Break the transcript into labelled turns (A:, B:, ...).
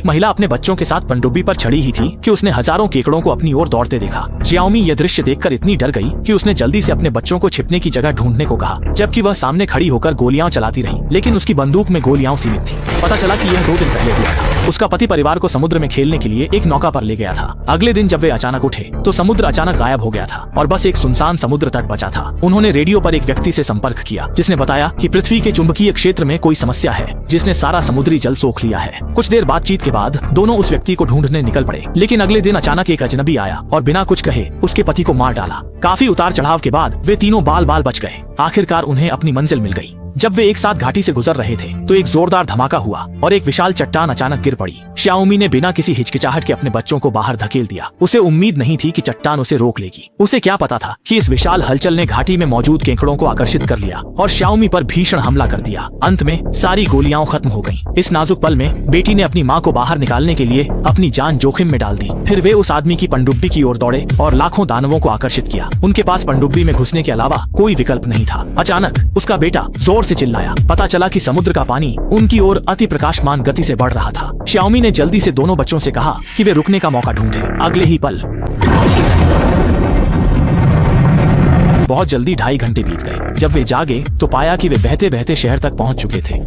A: महिला अपने बच्चों के साथ पनडुब्बी पर चढ़ी ही थी कि उसने हजारों केकड़ों को अपनी ओर दौड़ते देखा। श्याओमी यह दृश्य देखकर इतनी डर गई कि उसने जल्दी से अपने बच्चों को छिपने की जगह ढूंढने को कहा, जबकि वह सामने खड़ी होकर गोलियां चलाती रही, लेकिन उसकी बंदूक में गोलियां सीमित थी। पता चला कि यह 2 दिन पहले हुआ था। उसका पति परिवार को समुद्र में खेलने के लिए एक नौका पर ले गया था। अगले दिन जब वे अचानक उठे तो समुद्र अचानक गायब हो गया था और बस एक सुनसान समुद्र तट बचा था। उन्होंने रेडियो पर एक व्यक्ति से संपर्क किया, जिसने बताया कि पृथ्वी के चुंबकीय क्षेत्र में कोई समस्या है, जिसने सारा समुद्री जल सोख लिया है। कुछ देर बातचीत के बाद दोनों उस व्यक्ति को ढूंढने निकल पड़े, लेकिन अगले दिन अचानक एक अजनबी आया और बिना कुछ कहे उसके पति को मार डाला। काफी उतार चढ़ाव के बाद वे तीनों बाल बाल बच गए। आखिरकार उन्हें अपनी मंजिल मिल गई। जब वे एक साथ घाटी से गुजर रहे थे तो एक जोरदार धमाका हुआ और एक विशाल चट्टान अचानक गिर पड़ी। श्याओमी ने बिना किसी हिचकिचाहट के अपने बच्चों को बाहर धकेल दिया। उसे उम्मीद नहीं थी कि चट्टान उसे रोक लेगी। उसे क्या पता था कि इस विशाल हलचल ने घाटी में मौजूद केकड़ों को आकर्षित कर लिया और श्याओमी पर भीषण हमला कर दिया। अंत में सारी गोलियां खत्म हो गईं। इस नाजुक पल में बेटी ने अपनी माँ को बाहर निकालने के लिए अपनी जान जोखिम में डाल दी। फिर वे उस आदमी की पनडुब्बी की ओर दौड़े और लाखों दानवों को आकर्षित किया। उनके पास पनडुब्बी में घुसने के अलावा कोई विकल्प नहीं था। अचानक उसका बेटा जोर से चिल्लाया। पता चला कि समुद्र का पानी उनकी ओर अति प्रकाशमान गति से बढ़ रहा था। श्याओमी ने जल्दी से दोनों बच्चों से कहा कि वे रुकने का मौका ढूंढें। अगले ही पल बहुत जल्दी 2.5 घंटे बीत गए। जब वे जागे तो पाया कि वे बहते बहते शहर तक पहुंच चुके थे।